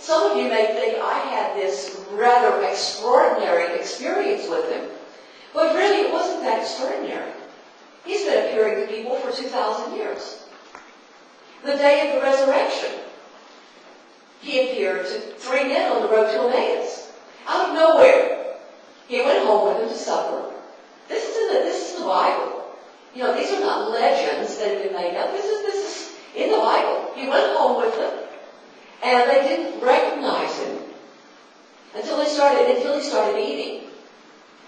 Some of you may think I had this rather extraordinary experience with him, but really it wasn't that extraordinary. He's been appearing to people for 2,000 years. The day of the resurrection, he appeared to 3 men on the road to Emmaus. Out of nowhere, he went home with them to supper. This is the Bible. You know, these are not legends that have been made up. This is in the Bible. He went home with them, and they didn't recognize him until he started eating.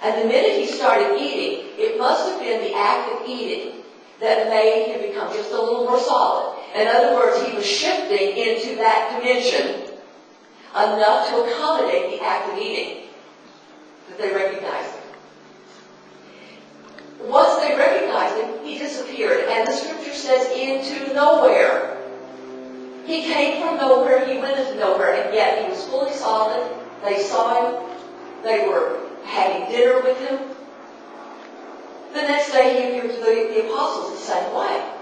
And the minute he started eating, it must have been the act of eating that made him become just a little more solid. In other words, he was shifting into that dimension enough to accommodate the act of eating that they recognized him. Once they recognized him, he disappeared. And the scripture says, into nowhere. He came from nowhere, he went into nowhere, and yet he was fully solid. They saw him. They were having dinner with him. The next day he appeared to the apostles the same way.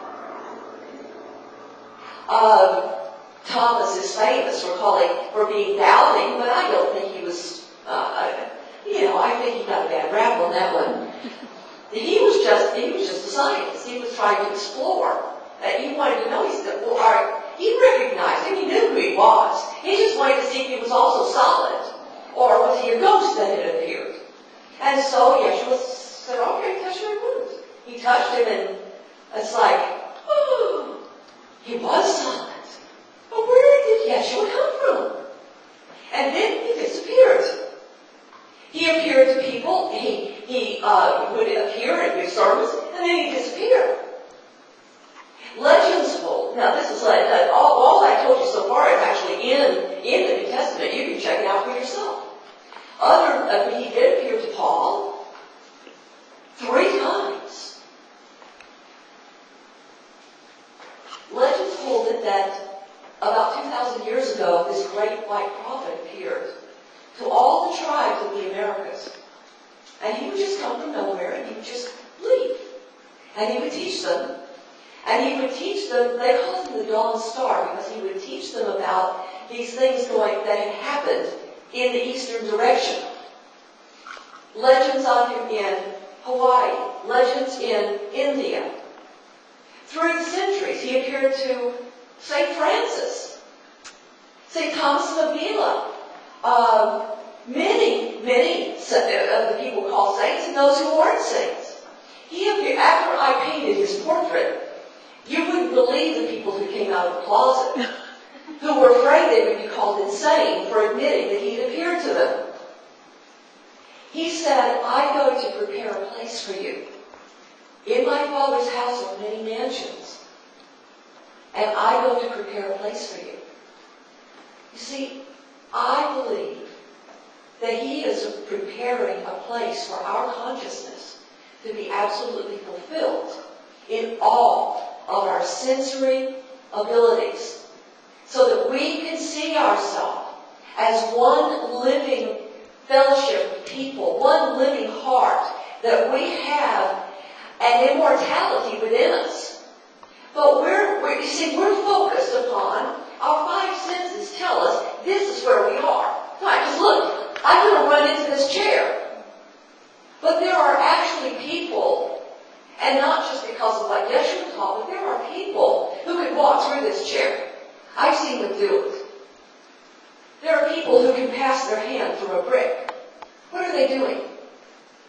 Thomas is famous for being doubting, but I don't think he was, I think he got a bad rap on that one. He was just a scientist. He was trying to explore. He wanted to know. He recognized him. He knew who he was. He just wanted to see if he was also solid, or was he a ghost that had appeared? And so Jeshua said, "Okay, touch my wounds." He touched him, and it's like, oh, he was solid. But where did Jeshua come from? And then he disappeared. He appeared to people. He would appear and give sermons, and then he disappeared. Legends told. Now this is all I told you so far is actually in the New Testament. You can check it out for yourself. He did appear to Paul 3 times. Legends told it that about 2,000 years ago, this great white prophet appeared to all the tribes of the Americas. And he would just come from nowhere, and he would just leave. And he would teach them. And he would teach them, they called him the Dawn Star, because he would teach them about these things that had happened in the eastern direction. Legends of him in Hawaii. Legends in India. Through the centuries, he appeared to St. Francis, St. Thomas of Avila, many of the people called saints, and those who weren't saints. He appeared, after I painted his portrait, you wouldn't believe the people who came out of the closet, who were afraid they would be called insane for admitting that he had appeared to them. He said, "I go to prepare a place for you. In my Father's house are many mansions, and I go to prepare a place for you." You see, I believe that he is preparing a place for our consciousness to be absolutely fulfilled in all of our sensory abilities, so that we can see ourselves as one living fellowship of people, one living heart, that we have an immortality within us. But we're focused upon, our 5 senses tell us this is where we are. Right, because look, I'm going to run into this chair. But there are actually people, and not just because of what Jeshua taught, but there are people who can walk through this chair. I've seen them do it. There are people who can pass their hand through a brick. What are they doing?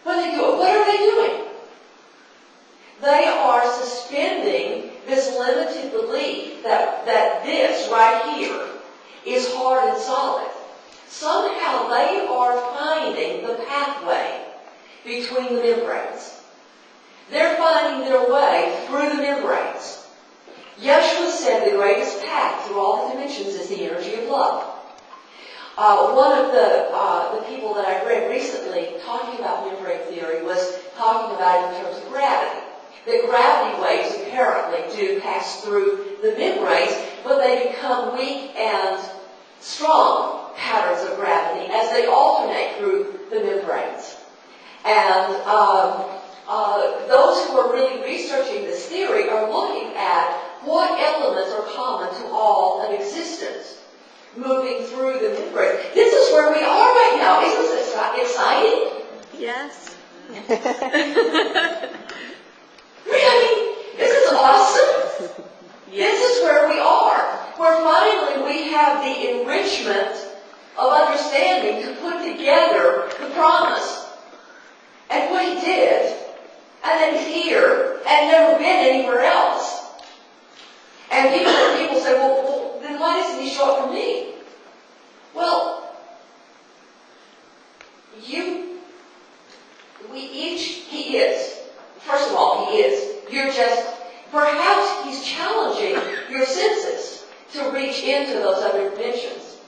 What are they doing? They are suspending this limited belief that this right here is hard and solid. Somehow they are finding the pathway between the membranes. They're finding their way through the membranes. Jeshua said the greatest path through all the dimensions is the energy of love. One of the people that I read recently talking about membrane theory was talking about it in terms of gravity. That gravity waves apparently do pass through the membranes, but they become weak and strong patterns of gravity as they alternate through the membranes. And those who are really researching this theory are looking at what elements are common to all of existence. moving through the membrane. This is where we are right now. Isn't this exciting? Yes. Really? This is awesome. This is where we are. Where finally we have the enrichment of understanding to put together the promise. And what he did, and that he's here and never been anywhere else. And people say, well, then why doesn't he show up for me? Well, he is. First of all, he is. You're just, perhaps he's challenging your senses to reach into those other dimensions.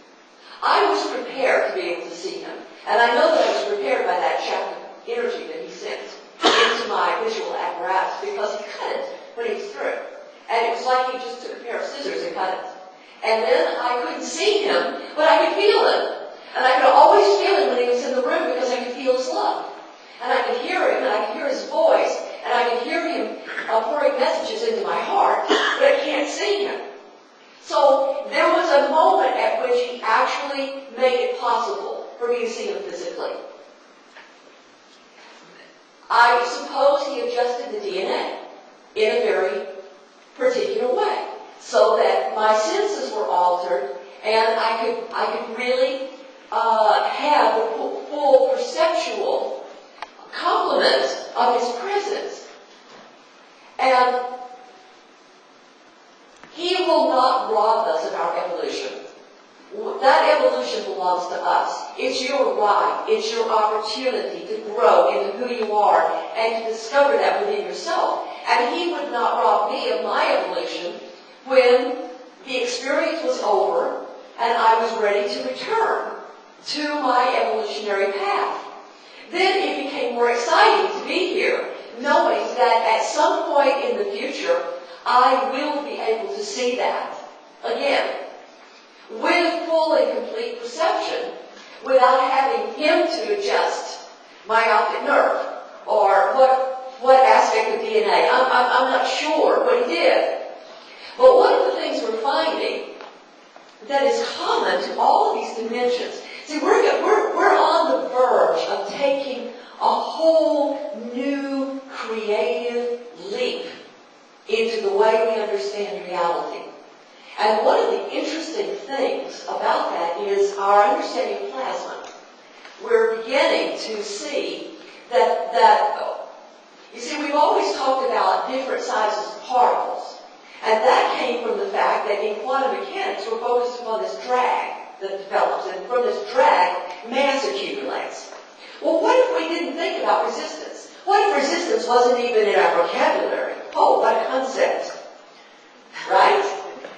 I was prepared to be able to see him. And I know that I was prepared by that shaft of energy that he sent into my visual apparatus because he cut it when he was through. And it was like he just took a pair of scissors and cut it. And then I couldn't see him, but I could feel him. And I could always feel him when he was in the room because I could feel his love. And I could hear him, and I could hear his voice, and I could hear him pouring messages into my heart, but I can't see him. So there was a moment at which he actually made it possible for me to see him physically. I suppose he adjusted the DNA in a very particular way, so that my senses were altered, and I could really have the full perceptual complement of his presence. And he will not rob us of our evolution. That evolution belongs to us. It's your right. It's your opportunity to grow into who you are and to discover that within yourself. And he would not rob me of my evolution when the experience was over and I was ready to return to my evolutionary path. Then it became more exciting to be here, knowing that at some point in the future, I will be able to see that again, with full and complete perception, without having him to adjust my optic nerve, or what aspect of DNA. I'm not sure what he did. But one of the things we're finding that is common to all of these dimensions, see, we're on the verge of taking a whole new creative leap into the way we understand reality. And one of the interesting things about that is our understanding of plasma. We're beginning to see that you see, we've always talked about different sizes of particles. And that came from the fact that in quantum mechanics, we're focused upon this drag that develops. And from this drag, mass accumulates. Well, what if we didn't think about resistance? What if resistance wasn't even in our vocabulary? Oh, what a concept. Right?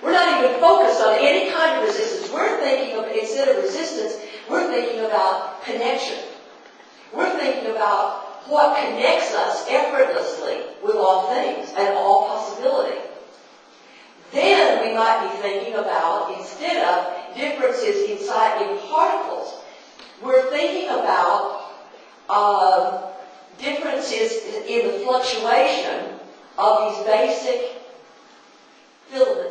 We're not even focused on any kind of resistance. We're thinking of, instead of resistance, we're thinking about connection. We're thinking about what connects us effortlessly with all things and all possibility. Then we might be thinking about, instead of differences inside in particles, we're thinking about differences in the fluctuation of these basic filaments